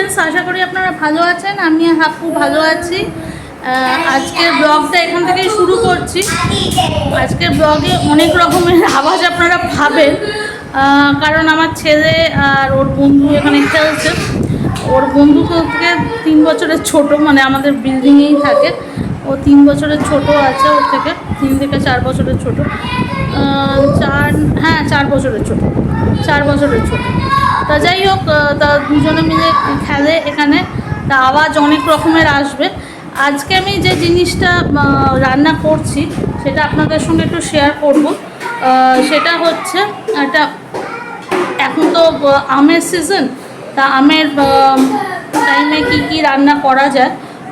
Friends, আশা করি আপনারা ভালো আছেন। আমি হাপ্পু ভালো আছি। আজকের ব্লগটা এখান থেকেই শুরু করছি। আজকের ব্লগে অনেক রকমের আওয়াজ আপনারা পাবেন, কারণ আমার ছেলে আর ওর বন্ধু এখানে খেলছে। ওর বন্ধু থেকে 3 বছরের ছোট, মানে আমাদের বিল্ডিংয়েই থাকে। ও 3 বছরের ছোট আছে, ওর থেকে 3 থেকে 4 বছরের ছোট। 4 বছরের ছোট, 4 বছরের ছোট। তা যাই হোক, তা দুজনে মিলে খেলে এখানে। তা আওয়াজ অনেক রকমের আসবে। আজকে আমি যে জিনিসটা রান্না করছি সেটা আপনাদের সঙ্গে একটু শেয়ার করব। সেটা হচ্ছে একটা, এখন তো আমের সিজন, তা আমের টাইমে কি রান্না করা যায়,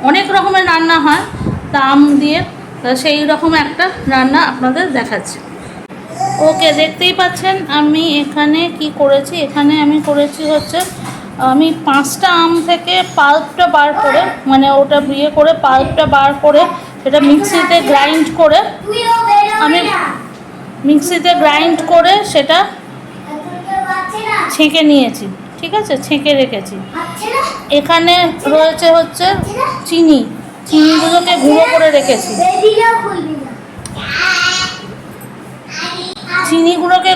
অনেক রকমের রান্না হয় তা আম দিয়ে। সেই রকম একটা রান্না আপনাদের দেখাচ্ছি। ওকে, দেখতেই পাচ্ছেন আমি এখানে কি করেছি। এখানে আমি করেছি হচ্ছে, আমি 5টা আম থেকে পাল্পটা বার করে, মানে ওটা বিয়ে করে পাল্পটা বার করে সেটা মিক্সিতে গ্রাইন্ড করে, আমি মিক্সিতে গ্রাইন্ড করে সেটা ছেঁকে নিয়েছি। ঠিক আছে, ছেঁকে রেখেছি। এখানে রয়েছে হচ্ছে চিনিগুলোকে গুঁড়ো করে রেখেছি। চিনিগুলোকে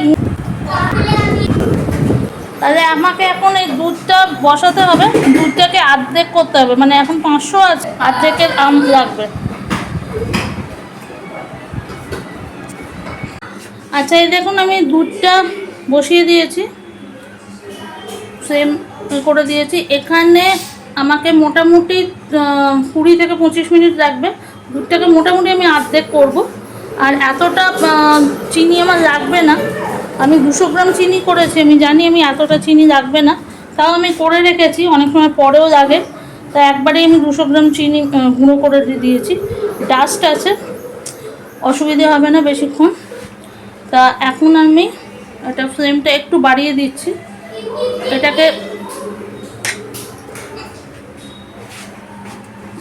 তাহলে আমাকে এখন এই দুধটা বসাতে হবে, দুধটাকে অর্ধেক করতে হবে, মানে এখন 500 আছে, অর্ধেকের আম লাগবে। আচ্ছা, এই দেখুন আমি দুধটা বসিয়ে দিয়েছি, সেম করে দিয়েছি। এখানে আমাকে মোটামুটি 20 থেকে 25 মিনিট লাগবে। দুধটাকে মোটামুটি আমি অর্ধেক করব, আর এতটা চিনি আমার লাগবে না। আমি 200 গ্রাম চিনি করেছি, আমি জানি আমি এতটা চিনি লাগবে না, তাও আমি করে রেখেছি, অনেক সময় পরেও লাগে। তা একবারেই আমি 200 গ্রাম চিনি গুঁড়ো করে দিয়েছি। ডাস্ট আছে, অসুবিধে হবে না বেশিক্ষণ। তা এখন আমি এটা ফ্লেমটা একটু বাড়িয়ে দিচ্ছি, এটাকে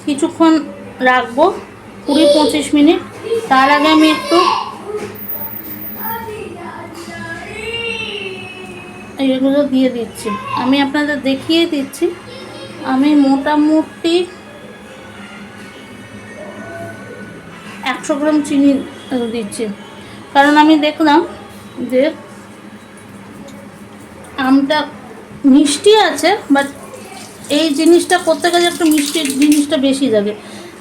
কিছুক্ষণ রাখবো, 20-25 মিনিট। তার আগে আমি একটু এগুলো দিয়ে দিচ্ছি, আমি আপনাদের দেখিয়ে দিচ্ছি। আমি মোটামুটি 100 গ্রাম চিনি দিচ্ছি, কারণ আমি দেখলাম যে আমটা মিষ্টি আছে, বাট এই জিনিসটা করতে গেলে একটু মিষ্টি জিনিসটা বেশি লাগে।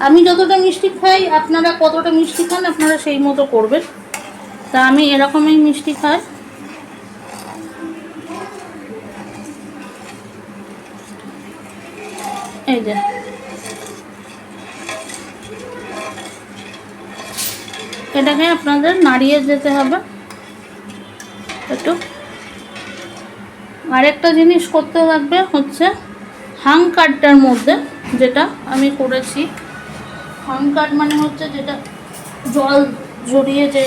আমি যতটা মিষ্টি খাই, আপনারা কতটা মিষ্টি খান আপনারা সেই মতো করবেন। তা আমি এরকমই মিষ্টি খাই। এই যে এটাকে আপনাদের নাড়িয়ে যেতে হবে একটু। আরেকটা জিনিস করতে লাগবে হচ্ছে, হাং কাঠটার মধ্যে যেটা আমি করেছি, হাং কাঠ মানে হচ্ছে যেটা জল জড়িয়ে যে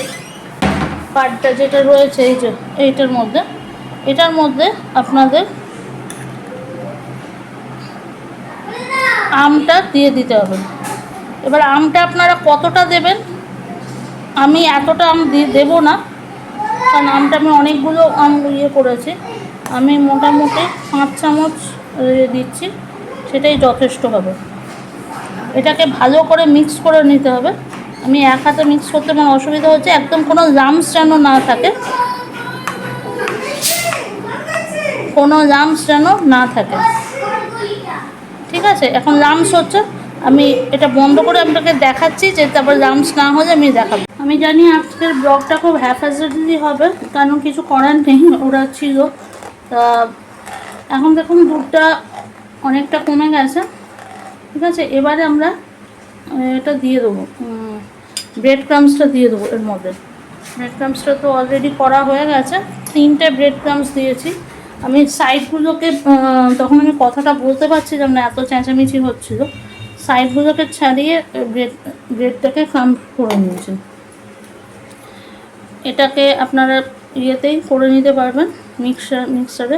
কাঠটা যেটা রয়েছে, এই যে এটার মধ্যে আপনাদের আমটা দিয়ে দিতে হবে। এবার আমটা আপনারা কতটা দেবেন, আমি এতটা আম দেবো না, কারণ আমটা আমি অনেকগুলো আম করেছি। আমি মোটামুটি 5 চামচ দিচ্ছি, সেটাই যথেষ্ট হবে। এটাকে ভালো করে মিক্স করে নিতে হবে। আমি এক হাতে মিক্স করতে আমার অসুবিধা হচ্ছে, একদম কোনো লাম্পস যেন না থাকে, ঠিক আছে। এখন লাম্পস হচ্ছে, আমি এটা বন্ধ করে আপনাকে দেখাচ্ছি, যে তারপর লাম্পস না হলে আমি দেখাবো। আমি জানি আজকের ব্লগটা খুব হ্যাফাজলি হবে, কারণ কিছু করার নেই, ওরা ছিল। তা এখন দেখুন দুধটা অনেকটা কমে গেছে, ঠিক আছে। এবারে আমরা এটা দিয়ে দেবো, ব্রেড ক্রাম্বসটা দিয়ে দেবো এর মধ্যে। ব্রেড ক্রাম্বসটা তো অলরেডি করা হয়ে গেছে, 3টে ব্রেড ক্রাম্বস দিয়েছি। আমি সাইডগুলোকে, তখন আমি কথাটা বলতে পারছিলাম না, এত চেঁচামেচি হচ্ছিলো, সাইডগুলোকে ছাড়িয়ে ব্রেডটাকে ক্রাম্ব করে নিয়েছি। এটাকে আপনারা ইয়েতেই করে নিতে পারবেন, মিক্সারে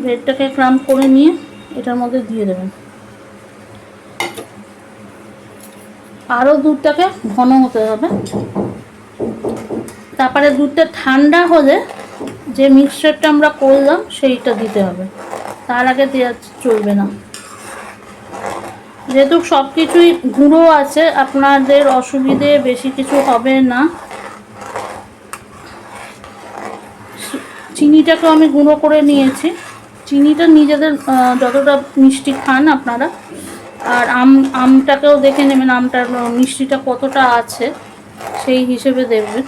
ব্রেডটাকে ক্রাম্ব করে নিয়ে এটার মধ্যে দিয়ে দেবেন। আরও দুধটাকে ঘন হতে হবে। তারপরে দুধটা ঠান্ডা হলে যে মিক্সচারটা আমরা করলাম সেইটা দিতে হবে। তার আগে দেওয়া চলবে না। যেহেতু সব কিছুই গুঁড়ো আছে, আপনাদের অসুবিধে বেশি কিছু হবে না। চিনিটাকেও আমি গুঁড়ো করে নিয়েছি। চিনিটা নিজেদের যতটা মিষ্টি খান আপনারা, আর আমটাকেও দেখে নেবেন আমটার মিষ্টিটা কতটা আছে, সেই হিসেবে দেখবেন।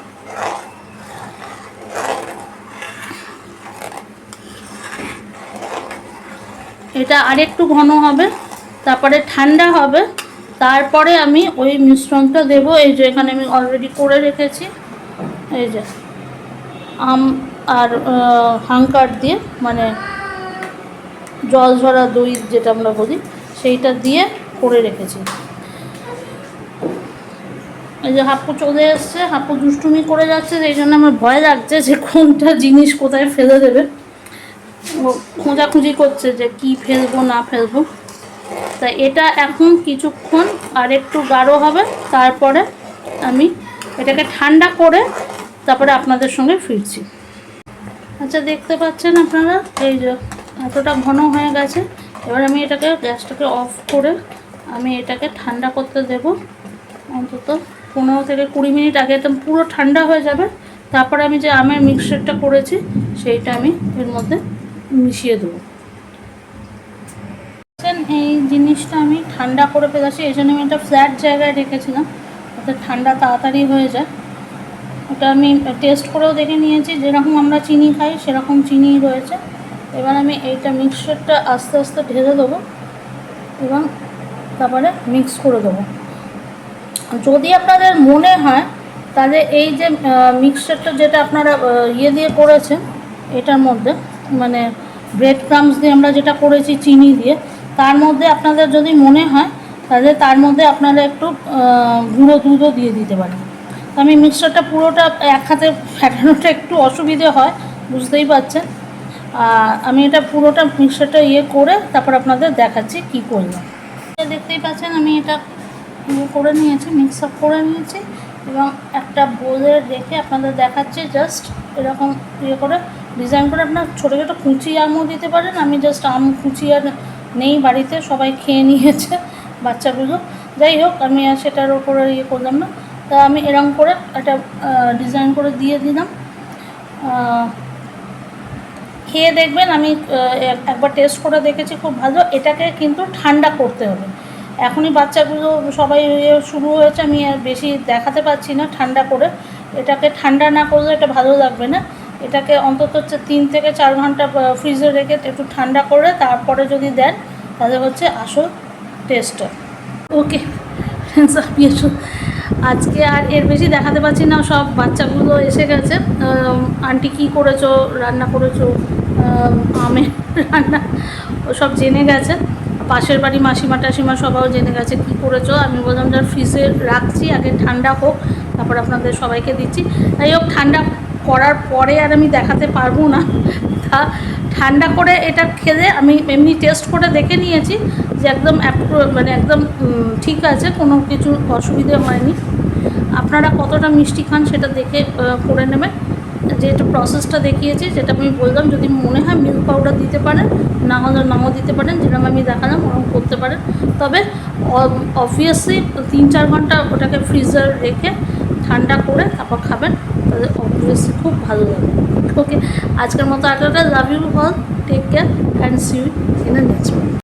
এটা আরেকটু ঘন হবে, তারপরে ঠান্ডা হবে, তারপরে আমি ওই মিশ্রণটা দেব। এই যে এখানে আমি অলরেডি করে রেখেছি, এই যে আম আর হাঙ্কার দিয়ে, মানে জল ঝরা দই যেটা আমরা বলি, সেইটা দিয়ে করে রেখেছি। এই যে হাপ্পু চলে এসছে, হাপ্পু দুষ্টুমি করে যাচ্ছে, সেই জন্য আমার ভয় লাগছে যে কোনটা জিনিস কোথায় ফেলে দেবে। ও খোঁজাখুঁজি করছে যে কি ফেলবো না ফেলবো। তা এটা এখন কিছুক্ষণ আর একটু গাঢ় হবে, তারপরে আমি এটাকে ঠান্ডা করে তারপরে আপনাদের সঙ্গে ফিরছি। আচ্ছা, দেখতে পাচ্ছেন আপনারা, এই যে এতটা ঘন হয়ে গেছে। এবার আমি এটাকে গ্যাসটাকে অফ করে আমি এটাকে ঠান্ডা করতে দেব অন্তত 15 থেকে 20 মিনিট আগে। একদম পুরো ঠান্ডা হয়ে যাবে, তারপরে আমি যে আমের মিক্সচারটা করেছি সেইটা আমি এর মধ্যে মিশিয়ে দেবো। এই জিনিসটা আমি ঠান্ডা করে ফেলেছি, এই জন্য আমি একটা ফ্ল্যাট জায়গায় রেখেছিলাম, যাতে ঠান্ডা তাড়াতাড়ি হয়ে যায়। ওটা আমি টেস্ট করেও দেখে নিয়েছি, যেরকম আমরা চিনি খাই সেরকম চিনি রয়েছে। এবার আমি এইটা মিক্সচারটা আস্তে আস্তে ঢেলে দেবো এবং তারপরে মিক্স করে দেবো। যদি আপনাদের মনে হয় তাহলে এই যে মিক্সচারটা যেটা আপনারা ইয়ে দিয়ে করেছেন, এটার মধ্যে মানে ব্রেড ক্রামস দিয়ে আমরা যেটা করেছি চিনি দিয়ে, তার মধ্যে আপনাদের যদি মনে হয় তাহলে তার মধ্যে আপনারা একটু গুঁড়ো দুধও দিয়ে দিতে পারেন। আমি মিক্সচারটা পুরোটা এক হাতে ফেটানোটা একটু অসুবিধে হয়, বুঝতেই পারছেন। আমি এটা পুরোটা মিক্সচারটা ইয়ে করে তারপর আপনাদের দেখাচ্ছি কি করলাম। দেখতেই পাচ্ছেন আমি এটা ইয়ে করে নিয়েছি, মিক্স আপ করে নিয়েছি এবং একটা বোলে রেখে আপনাদের দেখাচ্ছি। জাস্ট এরকম ইয়ে করে ডিজাইন করে আপনার ছোটো ছোটো কুচি আমও দিতে পারেন। আমি জাস্ট আম কুচি আর নেই বাড়িতে, সবাই খেয়ে নিয়েছে বাচ্চাগুলো। যাই হোক, আমি আর সেটার ওপরে ইয়ে করলাম না। তা আমি এরকম করে একটা ডিজাইন করে দিয়ে দিলাম। খেয়ে দেখবেন, আমি একবার টেস্ট করে দেখেছি, খুব ভালো। এটাকে কিন্তু ঠান্ডা করতে হবে। এখনই বাচ্চাগুলো সবাই শুরু হয়েছে, আমি আর বেশি দেখাতে পারছি না। ঠান্ডা করে এটাকে ঠান্ডা না করলে এটা ভালো লাগবে না। এটাকে অন্তত 3 থেকে 4 ঘন্টা ফ্রিজে রেখে একটু ঠান্ডা করে তারপরে যদি দেন তাহলে হচ্ছে আসল টেস্টটা। ওকে আজকে আর এর বেশি দেখাতে পারছি না, সব বাচ্চাগুলো এসে গেছে। আন্টি কী করেছো, রান্না করেছো, আমের রান্না ওসব জেনে গেছে। পাশের বাড়ি মাসিমা টাসিমা সবাও জেনে গেছে কী করেছো। আমি বললাম যে ফ্রিজে রাখছি, আগে ঠান্ডা হোক, তারপর আপনাদের সবাইকে দিচ্ছি। যাই হোক, ঠান্ডা করার পরে আর আমি দেখাতে পারবো না। তা ঠান্ডা করে এটা খেলে আমি এমনি টেস্ট করে দেখে নিয়েছি যে একদম মানে একদম ঠিক আছে, কোনো কিছু অসুবিধে হয়নি। আপনারা কতটা মিষ্টি খান সেটা দেখে করে নেবেন। যেটা প্রসেসটা দেখিয়েছি, যেটা আমি বললাম, যদি মনে হয় মিল্ক পাউডার দিতে পারেন, না হলে নাও দিতে পারেন, যেরকম আমি দেখালাম ওরকম করতে পারেন। তবে অবভিয়াসলি 3-4 ঘন্টা ওটাকে ফ্রিজার রেখে ঠান্ডা করে তারপর খাবেন, তাহলে অবভিয়াসলি খুব ভালো লাগবে। ওকে, আজকের মতো আটাটা, love you all, take care and see you in the next video.